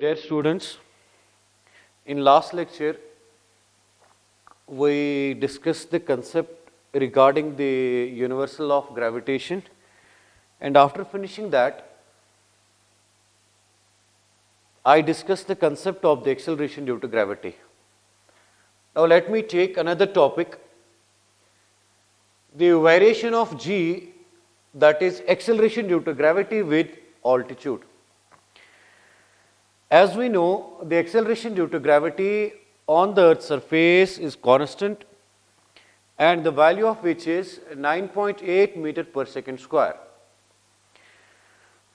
Dear students, in last lecture we discussed the concept regarding the universal of gravitation, and after finishing that I discussed the concept of the acceleration due to gravity. Now let me take another topic, the variation of g, that is acceleration due to gravity with altitude. As we know, the acceleration due to gravity on the Earth's surface is constant, and the value of which is 9.8 meter per second square.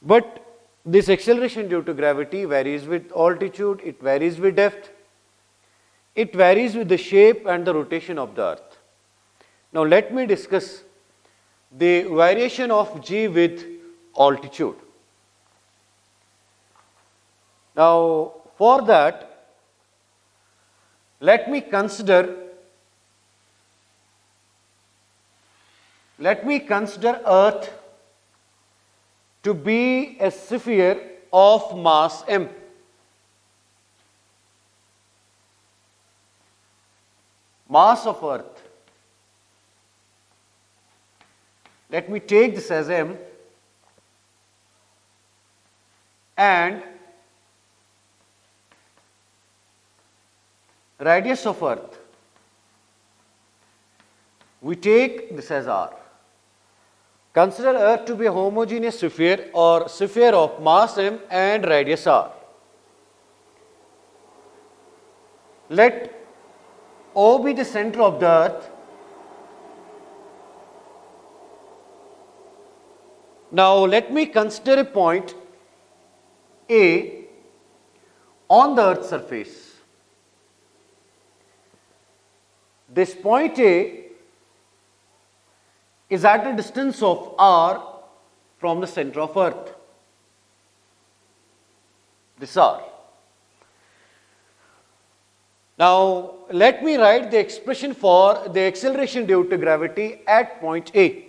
But this acceleration due to gravity varies with altitude, it varies with depth, it varies with the shape and the rotation of the Earth. Now let me discuss the variation of g with altitude. Now for that, let me consider Earth to be a sphere of mass m. Mass of Earth. Let me take this as m, and radius of Earth, we take this as r. Consider Earth to be a homogeneous sphere or sphere of mass m and radius r. Let O be the center of the Earth. Now let me consider a point A on the Earth's surface. This point A is at a distance of r from the center of Earth. This r. Now let me write the expression for the acceleration due to gravity at point A.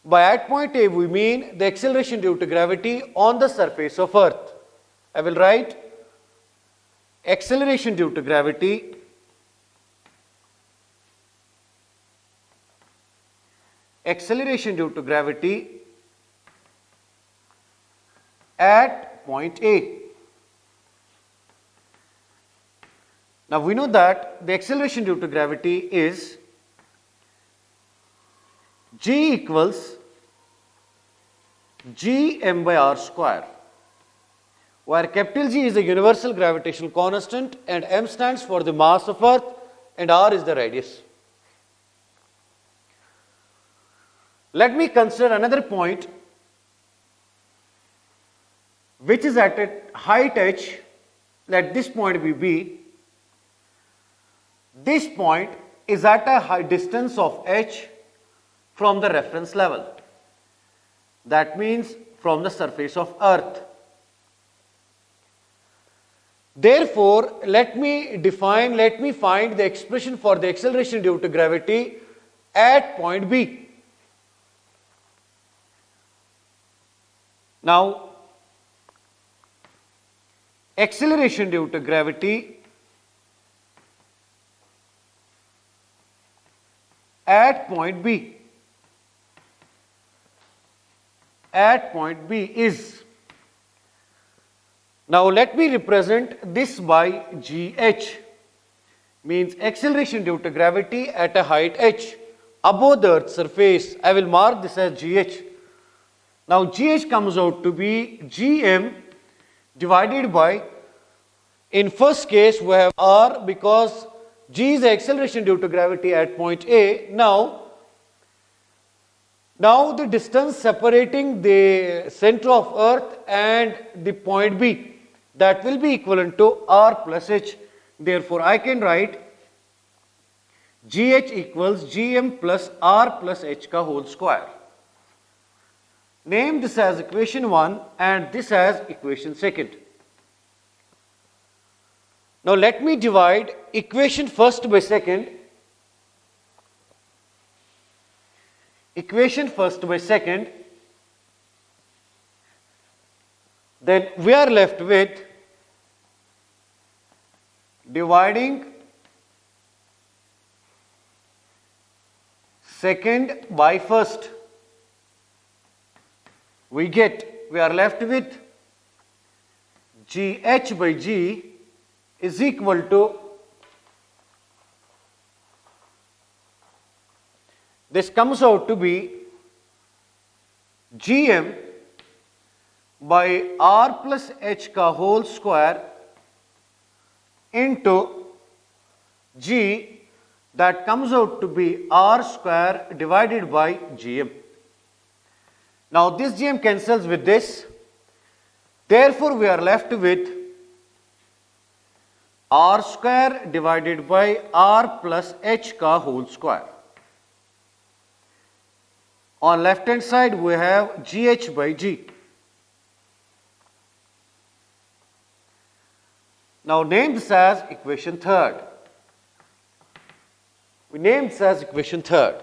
By at point A we mean the acceleration due to gravity on the surface of Earth. I will write acceleration due to gravity at point A. Now we know that the acceleration due to gravity is g equals gm by r square, where capital G is the universal gravitational constant and m stands for the mass of Earth and r is the radius. Let me consider another point which is at a height h. Let this point be B. This point is at a high distance of h from the reference level. That means from the surface of Earth. Therefore, let me find the expression for the acceleration due to gravity at point B. Now, acceleration due to gravity at point B. At point B is. Now let me represent this by gh, means acceleration due to gravity at a height h above the Earth's surface. I will mark this as gh. Now gh comes out to be gm divided by, in first case we have r because g is the acceleration due to gravity at point A. Now the distance separating the center of Earth and the point B, that will be equivalent to r plus h. Therefore I can write gh equals gm plus r plus h ka whole square. Name this as equation 1 and this as equation 2. Now let me divide equation first by second. Then we are left with dividing second by first, we are left with GH by G is equal to, this comes out to be GM by R plus H ka whole square into G, that comes out to be R square divided by GM. Now this GM cancels with this, therefore we are left with R square divided by R plus H ka whole square. On left hand side we have GH by G. Now name this as equation third. We name this as equation third.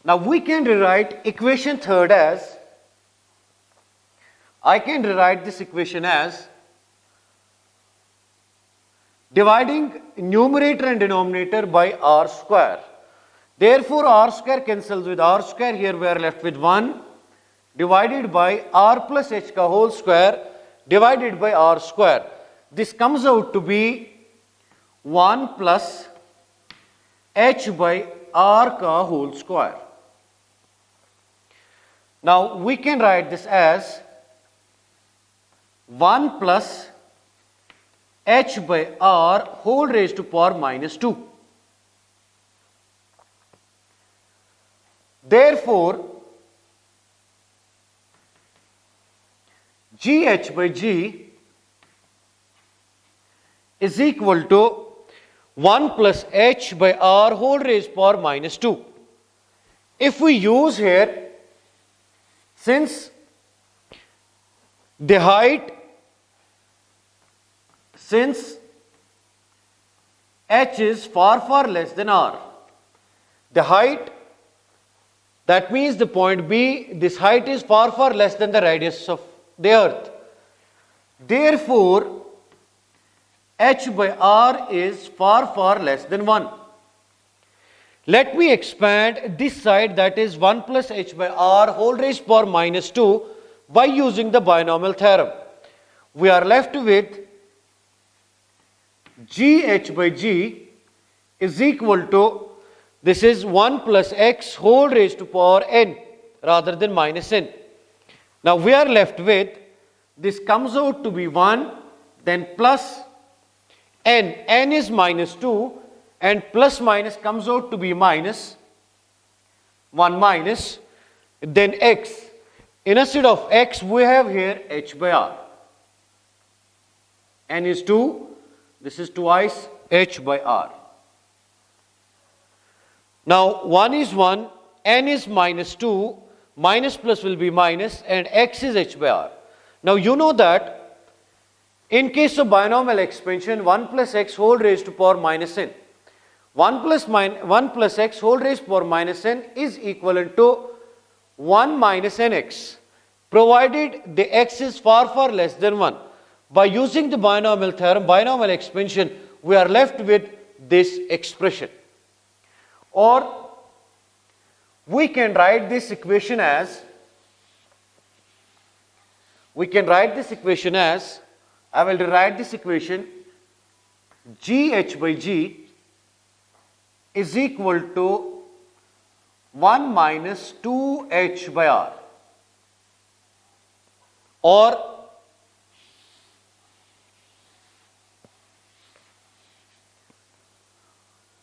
Now we can rewrite equation third as, I can rewrite this equation as dividing numerator and denominator by R square. Therefore R square cancels with R square, here we are left with 1 divided by R plus H ka whole square divided by R square. This comes out to be 1 plus H by R ka whole square. Now we can write this as 1 plus H by R whole raised to power minus 2. Therefore, GH by G is equal to 1 plus H by R whole raised to power minus 2. If we use here, since the height, since H is far less than R, the height, that means the point B, this height is far less than the radius of the earth. Therefore, H by R is far less than 1. Let me expand this side, that is 1 plus H by R whole raised to power minus 2 by using the binomial theorem. We are left with GH by G is equal to, this is 1 plus X whole raised to power N rather than minus N. Now we are left with, this comes out to be 1, then plus N. N is minus 2 and plus minus comes out to be minus 1 minus, then X. Instead of X we have here H by R. N is 2, this is twice H by R. Now 1 is 1, N is minus 2, minus plus will be minus, and X is H by R. Now you know that in case of binomial expansion, 1 plus X whole raised to power minus N. 1 plus X whole raised to power minus N is equivalent to 1 minus Nx, provided the X is far less than 1. By using the binomial theorem, binomial expansion, we are left with this expression. Or we can write this equation as, I will rewrite this equation, GH by G is equal to 1 minus 2H by R, or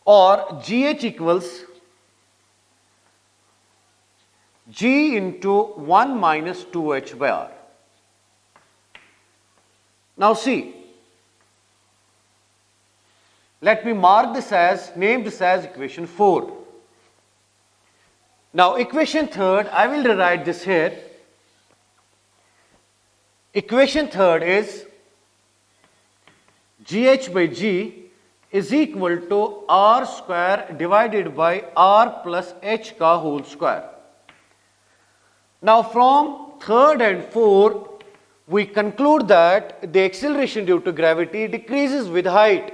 GH equals G into 1 minus 2H by R. Now see, let me name this as equation 4. Now equation third, I will rewrite this here. Equation third is GH by G is equal to R square divided by R plus H ka whole square. Now from third and fourth, we conclude that the acceleration due to gravity decreases with height.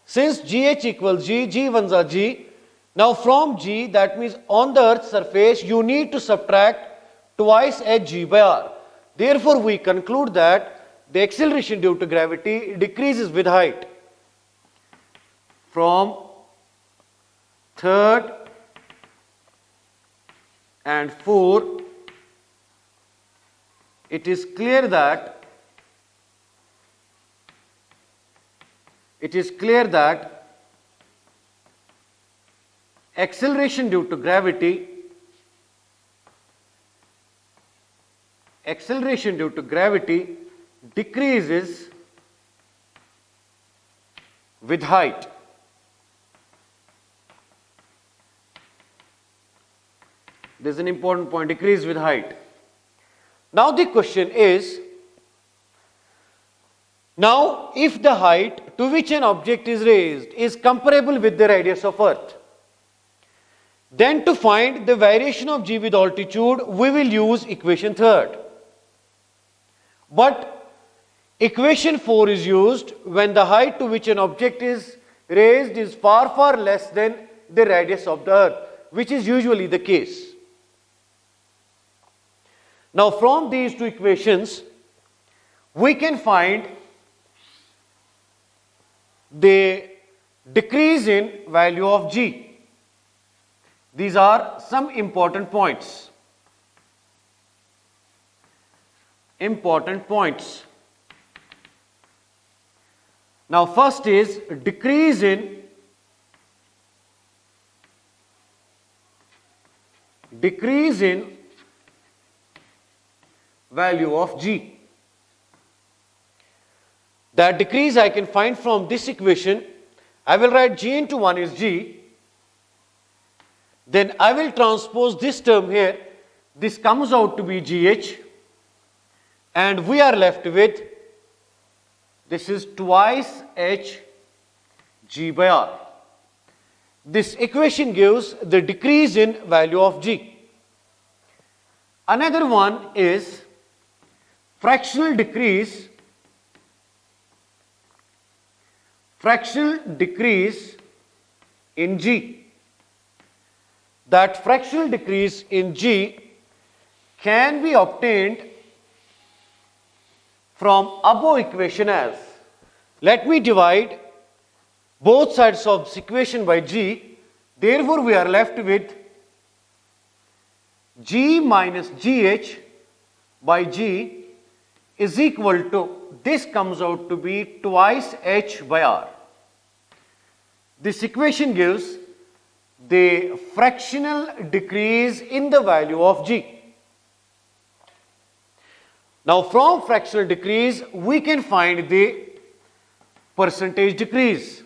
Since gh equals g, g1s are g. Now from g, that means on the earth's surface, you need to subtract twice hg by r. Therefore, we conclude that the acceleration due to gravity decreases with height. From third and fourth, it is clear that acceleration due to gravity decreases with height. This is an important point, decrease with height. Now the question is, now if the height to which an object is raised is comparable with the radius of earth, then to find the variation of g with altitude, we will use equation 3rd. But equation 4 is used when the height to which an object is raised is far, far less than the radius of the earth, which is usually the case. Now from these two equations, we can find the decrease in value of g. These are some important points. Now first is decrease in value of g. That decrease I can find from this equation. I will write g into 1 is g. Then I will transpose this term here. This comes out to be gh. And we are left with, this is twice h g by r. This equation gives the decrease in value of g. Another one is fractional decrease in g. That fractional decrease in g can be obtained from above equation as, let me divide both sides of this equation by g. Therefore, we are left with g minus gh by g is equal to, this comes out to be twice h by r. This equation gives the fractional decrease in the value of g. Now from fractional decrease, we can find the percentage decrease.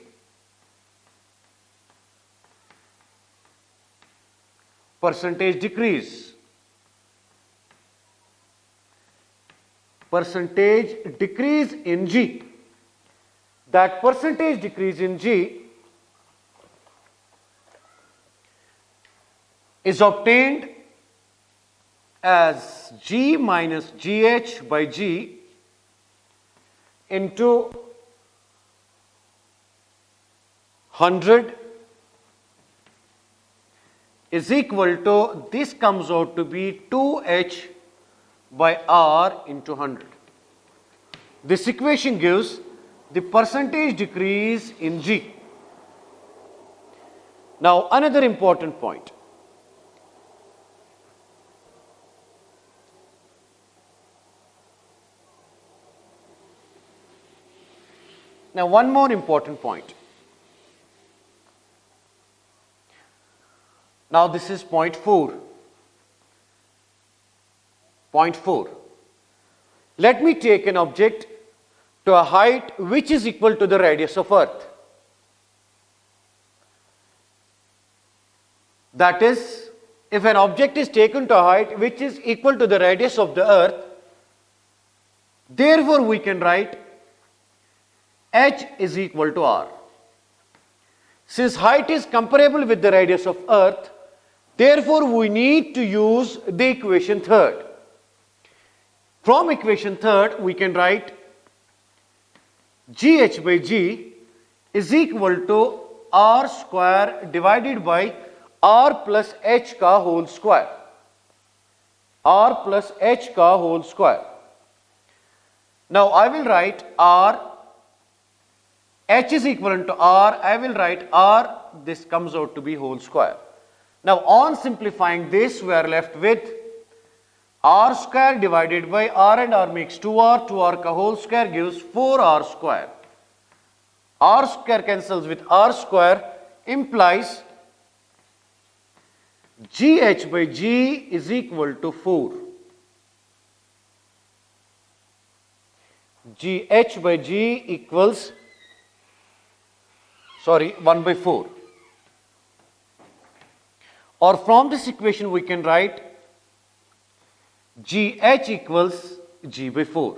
Percentage decrease in g. That percentage decrease in g is obtained as g minus gh by g into 100 is equal to, this comes out to be 2h by r into 100. This equation gives the percentage decrease in g. Now another important point. Now one more important point. Now this is point 4. Point 4. Let me take an object to a height which is equal to the radius of earth. That is, if an object is taken to a height which is equal to the radius of the earth, therefore we can write h is equal to r. Since height is comparable with the radius of earth, therefore we need to use the equation 3rd. From equation third, we can write gh by g is equal to r square divided by r plus h का whole square. R plus h का whole square. Now I will write r, h is equivalent to r, I will write r, this comes out to be whole square. Now on simplifying this, we are left with r square divided by r and r makes 2r, 2r ka whole square gives 4r square. R square cancels with r square implies gh by g is equal to 4. gh by g equals 1 by 4. Or from this equation we can write gh equals g by 4.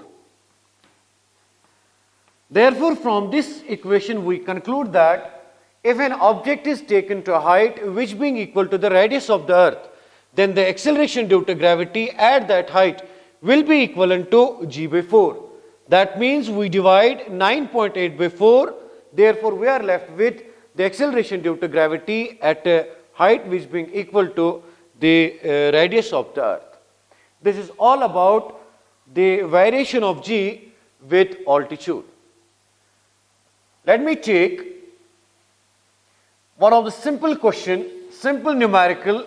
Therefore, from this equation we conclude that if an object is taken to a height which being equal to the radius of the earth, then the acceleration due to gravity at that height will be equivalent to g by 4. That means we divide 9.8 by 4, therefore we are left with the acceleration due to gravity at a height which being equal to the radius of the earth. This is all about the variation of g with altitude. Let me take one of the simple question, simple numerical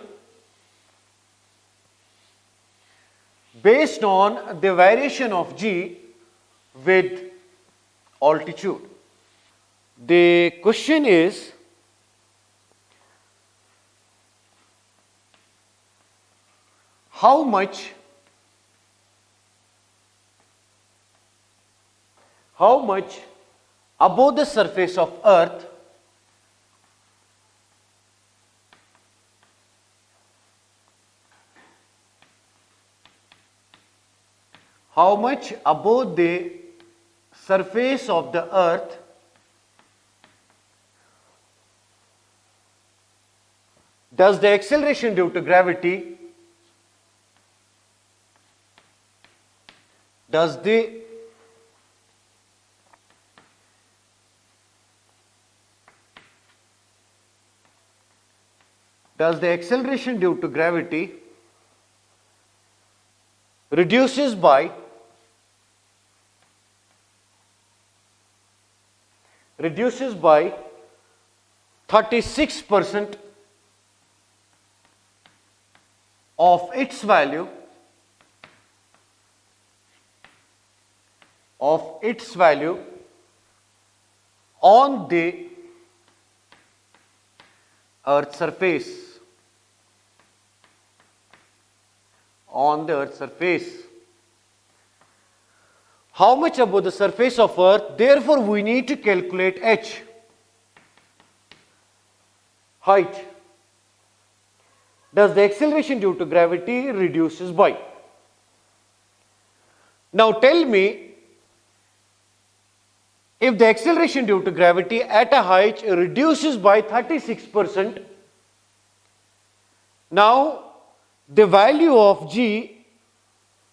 based on the variation of g with altitude. The question is, how much above the surface of earth surface of the earth does the acceleration due to gravity does the acceleration due to gravity reduces by 36% of its value on the earth's surface. How much above the surface of earth? Therefore we need to calculate h, height, does the acceleration due to gravity reduces by. Now tell me, if the acceleration due to gravity at a height reduces by 36%, now the value of g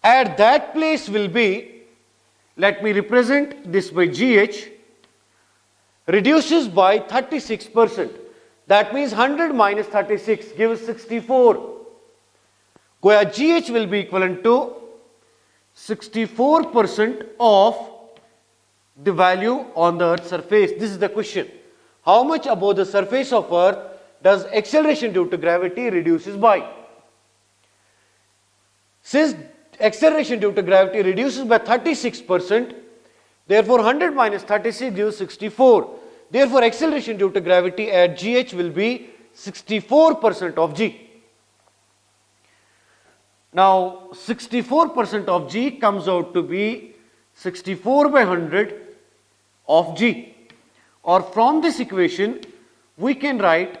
at that place will be, let me represent this by gh, reduces by 36%. That means 100 minus 36 gives 64. Where gh will be equivalent to 64% of the value on the earth's surface. This is the question. How much above the surface of earth does acceleration due to gravity reduces by? Since acceleration due to gravity reduces by 36%, therefore 100 minus 36 gives 64. Therefore acceleration due to gravity at gh will be 64% of g. Now 64% of g comes out to be 64 by 100 of g. Or from this equation we can write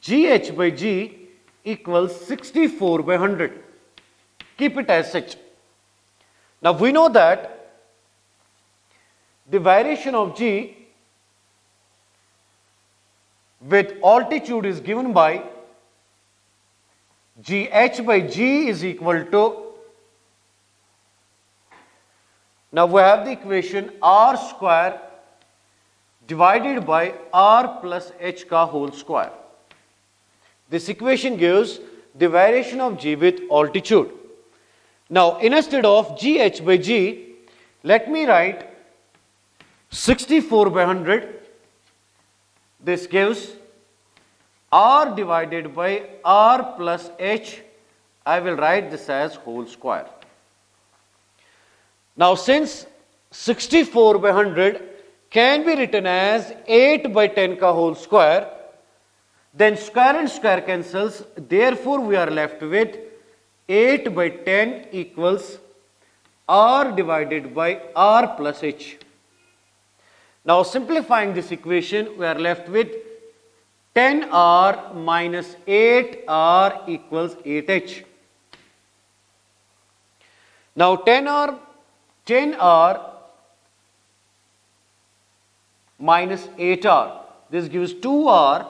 gh by g equals 64 by 100. Keep it as such. Now we know that the variation of g with altitude is given by gh by g is equal to Now we have the equation r square divided by r plus h ka whole square. This equation gives the variation of g with altitude. Now instead of gh by g, let me write 64 by 100. This gives r divided by r plus h. I will write this as whole square. Now since 64 by 100 can be written as 8 by 10 ka whole square, then square and square cancels. Therefore we are left with 8 by 10 equals r divided by r plus h. Now simplifying this equation, we are left with 10r minus 8r equals 8h. Now 10r minus 8r, this gives 2r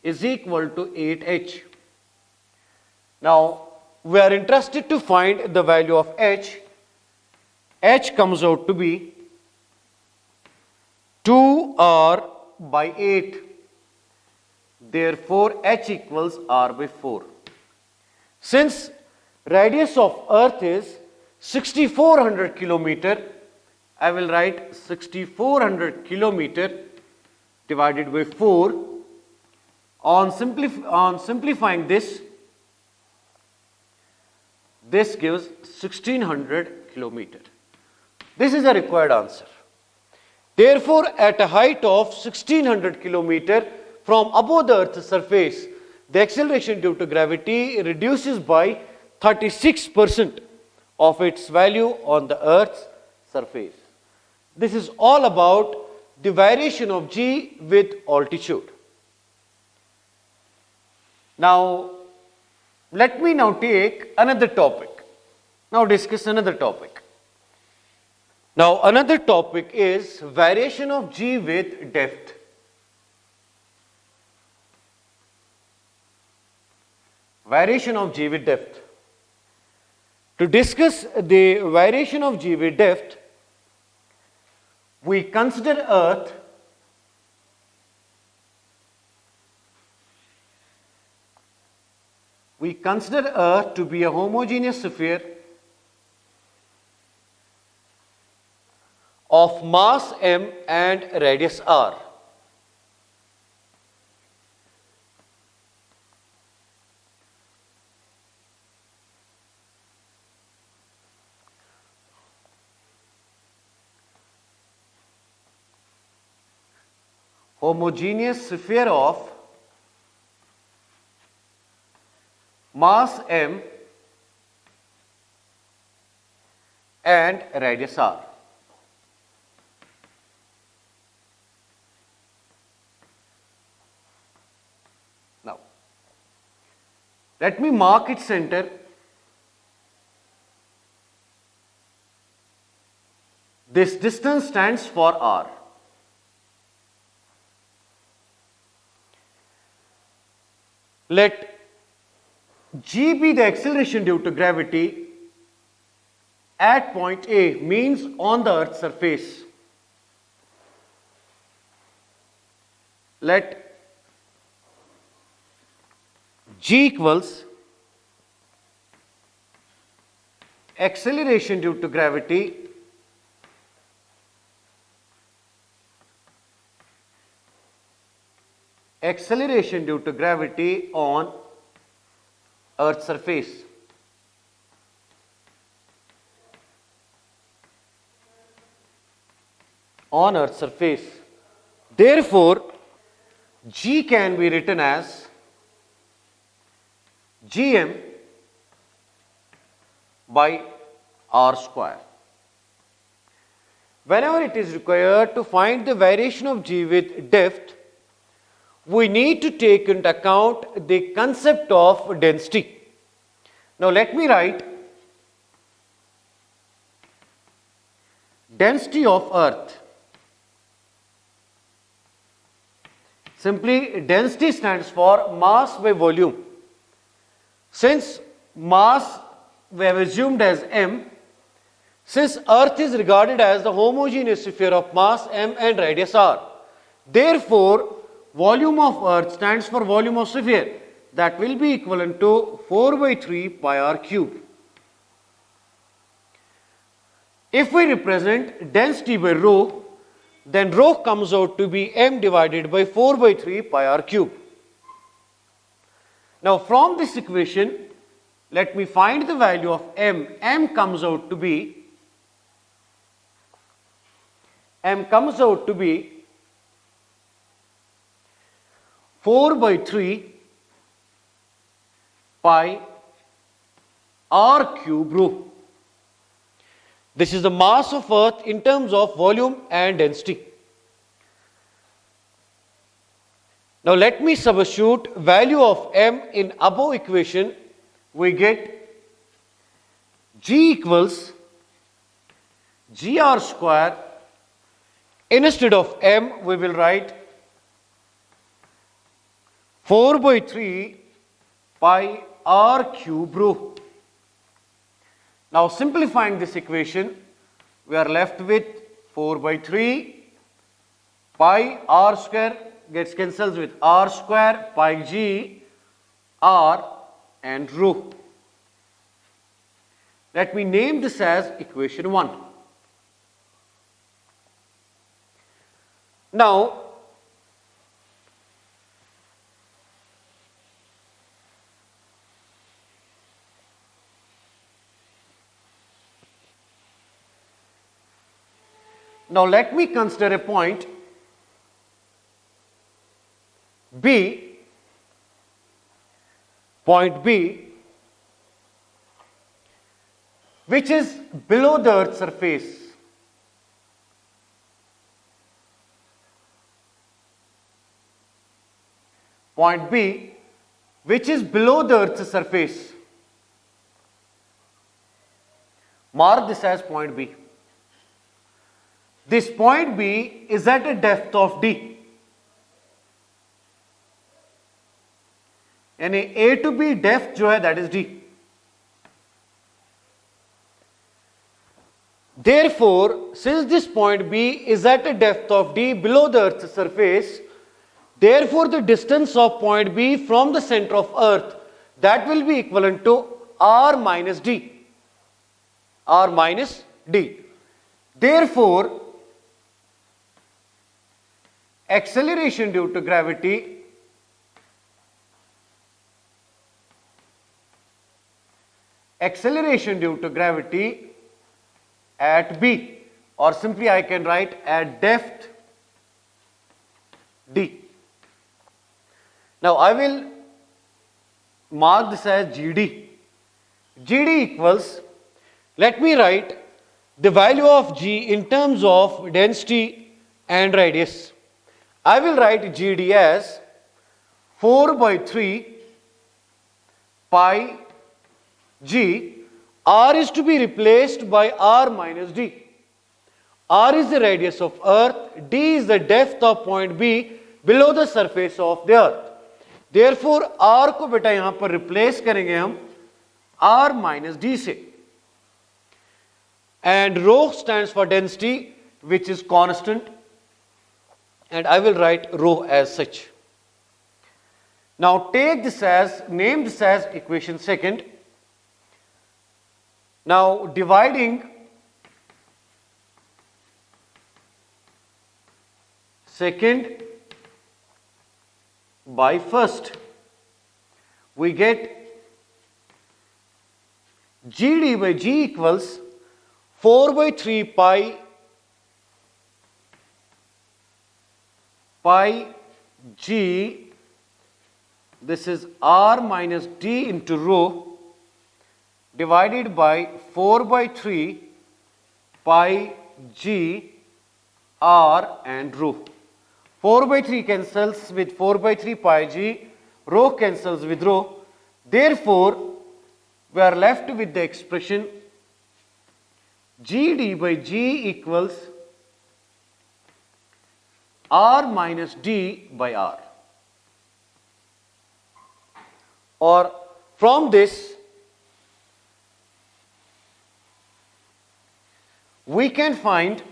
is equal to 8h. Now we are interested to find the value of h. H comes out to be 2r by 8. Therefore h equals r by 4. Since radius of earth is 6400 kilometer, I will write 6400 kilometer divided by 4. On simplifying this gives 1600 kilometer. This is the required answer. Therefore, at a height of 1600 kilometer from above the earth's surface, the acceleration due to gravity reduces by 36% of its value on the earth's surface. This is all about the variation of g with altitude. Now let me now take another topic. Now discuss another topic. Now another topic is variation of g with depth. Variation of g with depth. To discuss the variation of g with depth, we consider earth to be a homogeneous sphere of mass m and radius r. Homogeneous sphere of mass m and radius r. Now, let me mark its center. This distance stands for r. Let g be the acceleration due to gravity at point A, means on the earth's surface. Let g equals acceleration due to gravity on earth's surface. On earth's surface. Therefore, g can be written as gm by r square. Whenever it is required to find the variation of g with depth, we need to take into account the concept of density. Now let me write density of earth. Simply density stands for mass by volume. Since mass we have assumed as m, Since Earth is regarded as the homogeneous sphere of mass m and radius r, therefore volume of Earth stands for volume of sphere, that will be equivalent to 4 by 3 pi r cube. If we represent density by rho, then rho comes out to be m divided by 4 by 3 pi r cube. Now from this equation, let me find the value of m. M comes out to be 4 by 3 pi r cube rho. This is the mass of Earth in terms of volume and density. Now let me substitute value of m in above equation. We get G equals gr square. Instead of m, we will write 4 by 3 pi r cube rho. Now simplifying this equation, we are left with 4 by 3 pi r square gets cancels with r square pi g r and rho. Let me name this as equation 1. Now let me consider a point B, which is below the Earth's surface. Point B, which is below the Earth's surface. Mark this as point B. This point B is at a depth of d. यानी A to B depth जो है that is d. Therefore, since this point B is at a depth of d below the Earth's surface, therefore the distance of point B from the center of Earth, that will be equivalent to r minus d. R minus d. Therefore, acceleration due to gravity at B, or simply I can write at depth d. Now I will mark this as GD. GD equals, let me write the value of G in terms of density and radius. I will write GD as 4 by 3 pi G. R is to be replaced by R minus D. R is the radius of Earth, D is the depth of point B below the surface of the Earth. Therefore, R को बेटा यहाँ पर replace करेंगे हम R minus D से. And rho stands for density, which is constant, and I will write rho as such. Now name this as equation second. Now dividing second by first, we get GD by G equals 4 by 3 pi G, this is R minus D into rho, divided by 4 by 3 pi G R and rho. 4 by 3 cancels with 4 by 3 pi G, rho cancels with rho. Therefore, we are left with the expression GD by G equals R minus D by R. Or from this, we can find,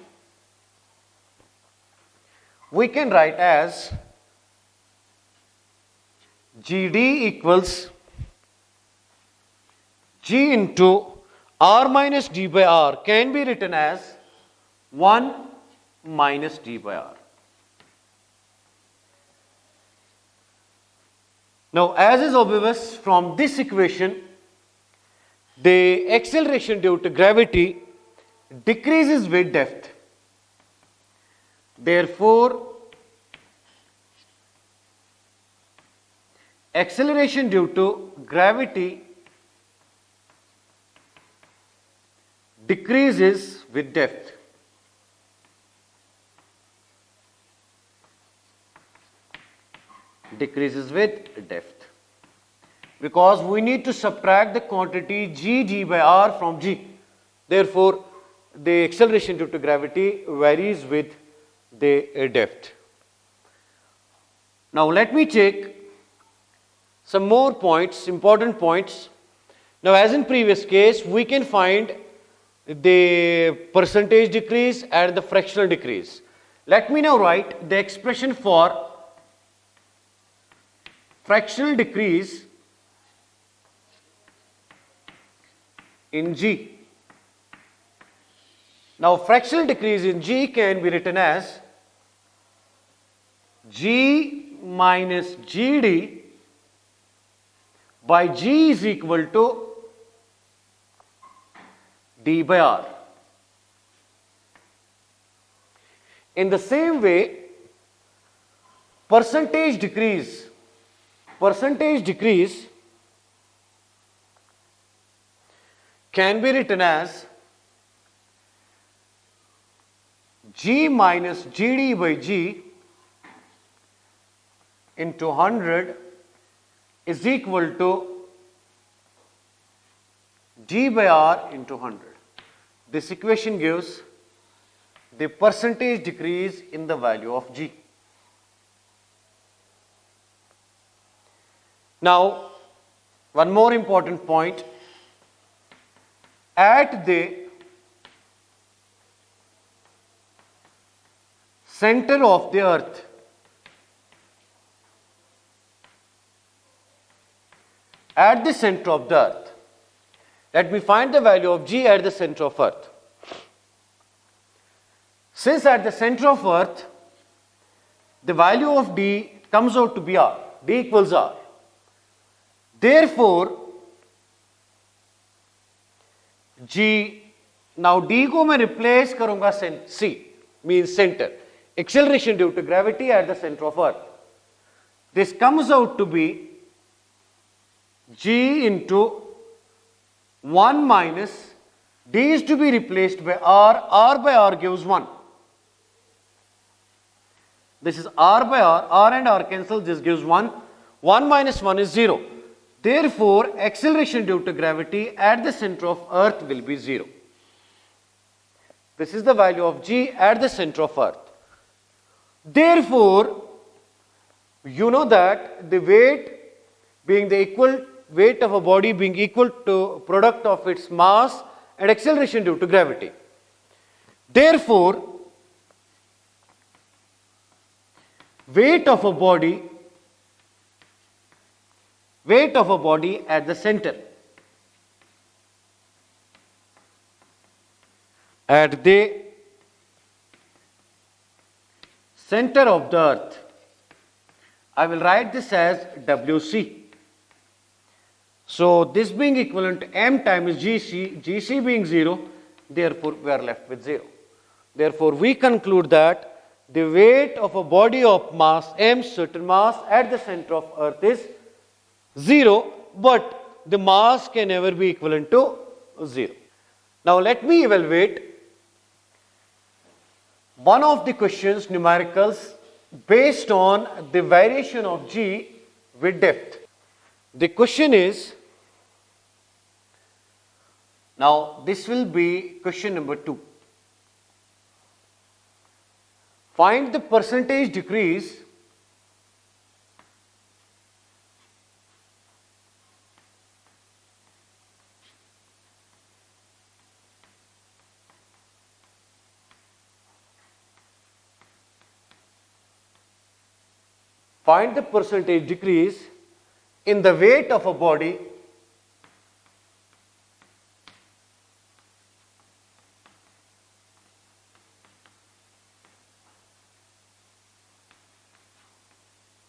we can write as GD equals G into R minus D by R can be written as 1 minus D by R. Now, as is obvious from this equation, the acceleration due to gravity decreases with depth. Therefore, acceleration due to gravity decreases with depth. Decreases with depth. Because we need to subtract the quantity g by r from g. Therefore, the acceleration due to gravity varies with the depth. Now, let me take some more points, important points. Now, as in previous case, we can find the percentage decrease and the fractional decrease. Let me now write the expression for fractional decrease in G. Now, fractional decrease in G can be written as G minus GD by G is equal to D by R. In the same way, percentage decrease can be written as G minus GD by G into 100 is equal to D by R into 100. This equation gives the percentage decrease in the value of G. Now, one more important point. At the center of the earth, let me find the value of G at the center of earth. Since at the center of earth, the value of D comes out to be R, D equals R. Therefore, G, now D को मैं replace करूंगा C, means center. Acceleration due to gravity at the center of earth. This comes out to be G into 1 minus D is to be replaced by R, R by R gives 1. This is R by R and R cancel, this gives 1. 1 minus 1 is 0. Therefore, acceleration due to gravity at the center of earth will be 0. This is the value of G at the center of earth. Therefore, you know that the weight being the equal weight of a body being equal to product of its mass and acceleration due to gravity. Therefore, weight of a body at the center, at the center of the earth, I will write this as WC. So this being equivalent to M times GC, GC being 0, therefore we are left with 0. Therefore we conclude that the weight of a body of mass M, certain mass at the center of earth is 0, but the mass can never be equivalent to 0. Now let me evaluate one of the questions, numericals, based on the variation of G with depth. The question is, now this will be question number 2. Find the percentage decrease Find the percentage decrease in the weight of a body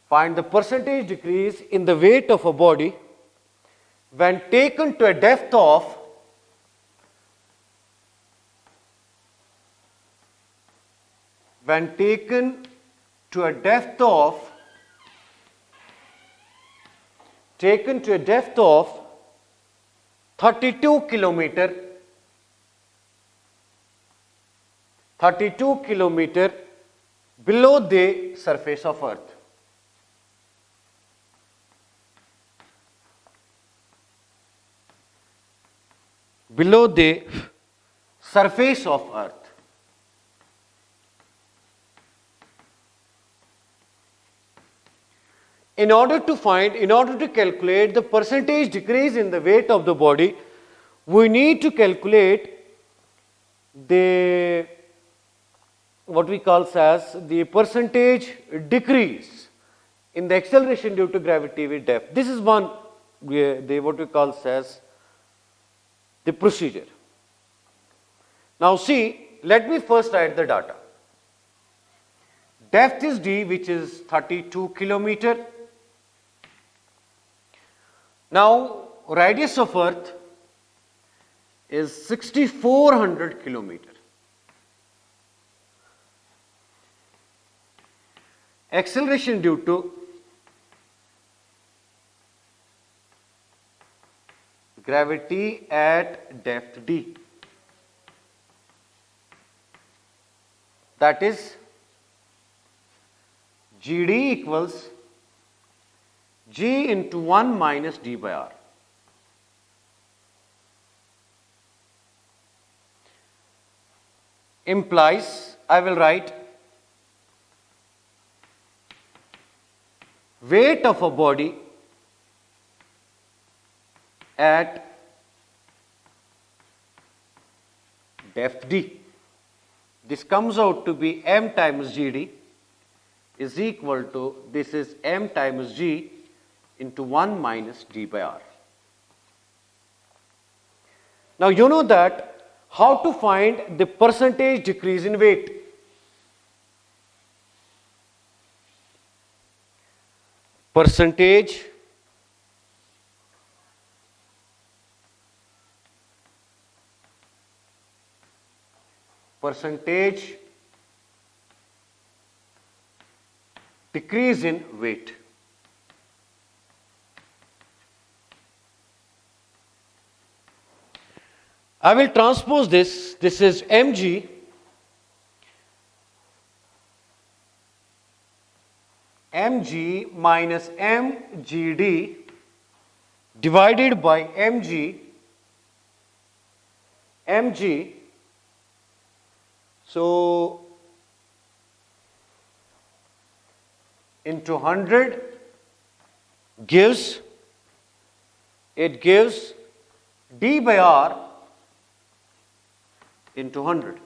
find the percentage decrease in the weight of a body when taken to a depth of 32 kilometer below the surface of earth. Below the surface of earth. In order to calculate the percentage decrease in the weight of the body, we need to calculate the what we call as the percentage decrease in the acceleration due to gravity with depth. This is one what we call as the procedure. Now see, let me first write the data. Depth is d, which is 32 kilometer. Now radius of earth is 6400 kilometer. Acceleration due to gravity at depth d, that is GD equals G into 1 minus d by r. Implies, I will write weight of a body at depth d. This comes out to be m times GD is equal to, this is m times g into 1 minus d by r. Now you know that how to find the percentage decrease in weight. Percentage decrease in weight. I will transpose this. This is mg minus mgd divided by mg. So into 100 gives d by r into 100.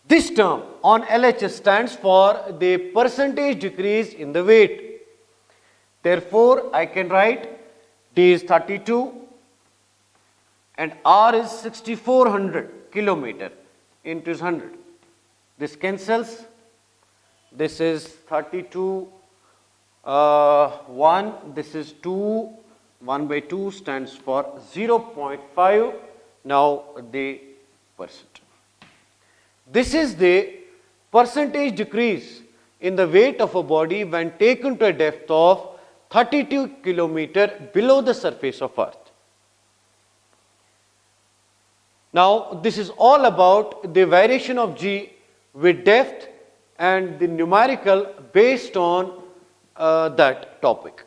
This term on LHS stands for the percentage decrease in the weight. Therefore, I can write d is 32 and r is 6400 kilometer into 100. This cancels. This is 32, 1, this is 2, 1 by 2 stands for 0.5. Now the percent. This is the percentage decrease in the weight of a body when taken to a depth of 32 kilometer below the surface of earth. Now this is all about the variation of g with depth and the numerical based on that topic.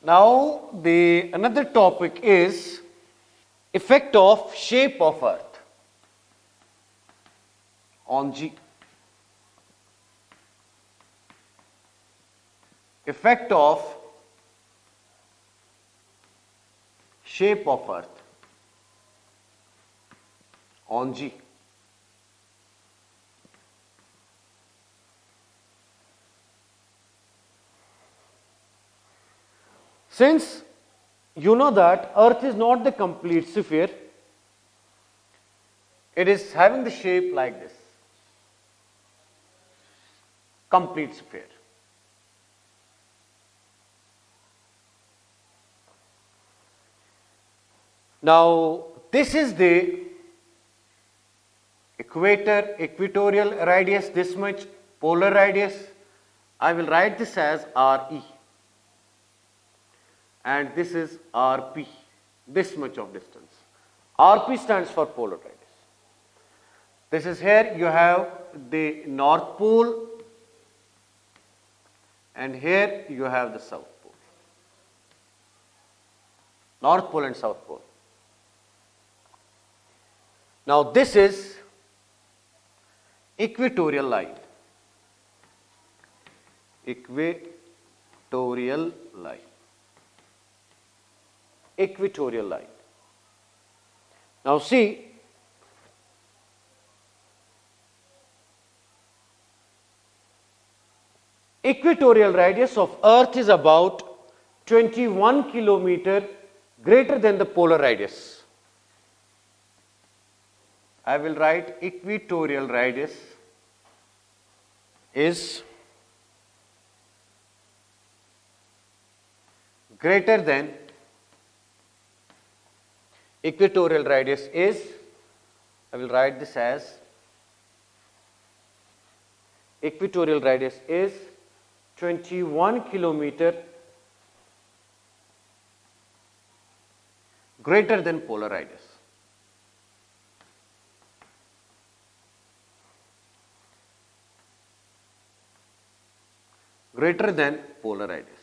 Now the another topic is effect of shape of earth on G. Effect of shape of earth on G. Since you know that Earth is not the complete sphere, it is having the shape like this, complete sphere. Now, this is the equatorial radius, this much, polar radius. I will write this as RE. And this is RP, this much of distance. RP stands for polar radius. This is here you have the North Pole, and here you have the South Pole. North Pole and South Pole. Now this is equatorial line. Equatorial line. Equatorial line. Now see, equatorial radius of Earth is about 21 kilometer greater than the polar radius. I will write equatorial radius is greater than equatorial radius is, I will write this as equatorial radius is 21 kilometer greater than polar radius. Greater than polar radius.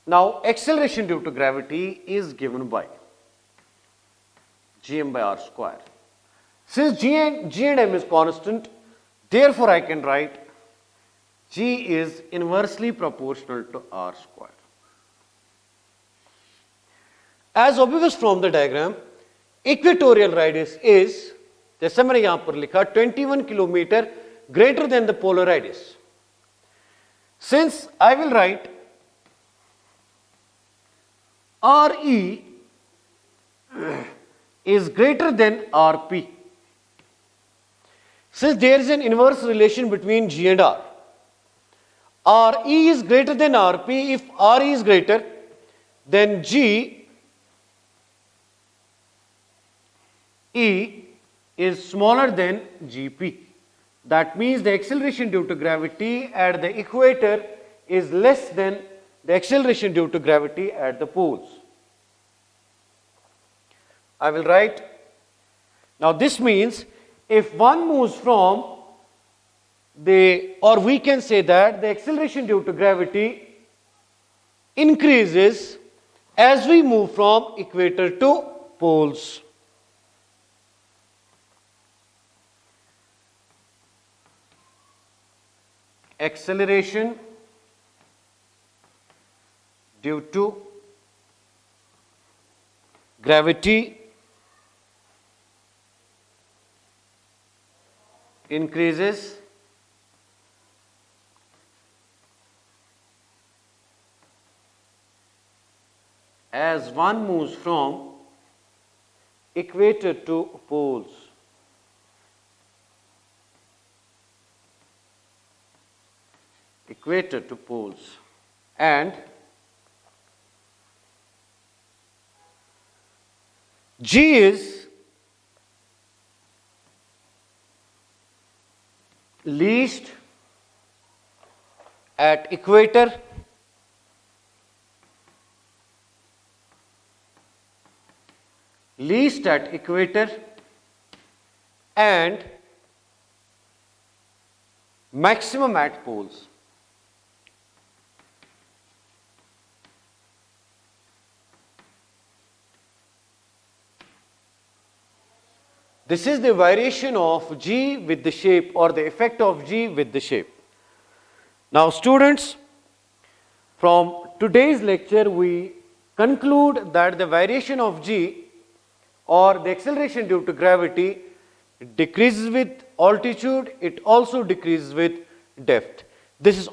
Now, acceleration due to gravity is given by gm by r square. Since g and m is constant, therefore I can write g is inversely proportional to r square. As obvious from the diagram, equatorial radius is, जैसे मैंने यहाँ पर लिखा, 21 kilometer greater than the polar radius. Since I will write RE is greater than RP. Since there is an inverse relation between G and R, RE is greater than RP. If RE is greater, then G E is smaller than GP. That means the acceleration due to gravity at the equator is less than the acceleration due to gravity at the poles. I will write, now this means if one moves from or we can say that the acceleration due to gravity increases as we move from equator to poles. Acceleration due to gravity increases as one moves from equator to poles. Equator to poles. And G is least at equator and maximum at poles. This is the variation of G with the shape, or the effect of G with the shape. Now students, from today's lecture we conclude that the variation of G, or the acceleration due to gravity, decreases with altitude, it also decreases with depth. This is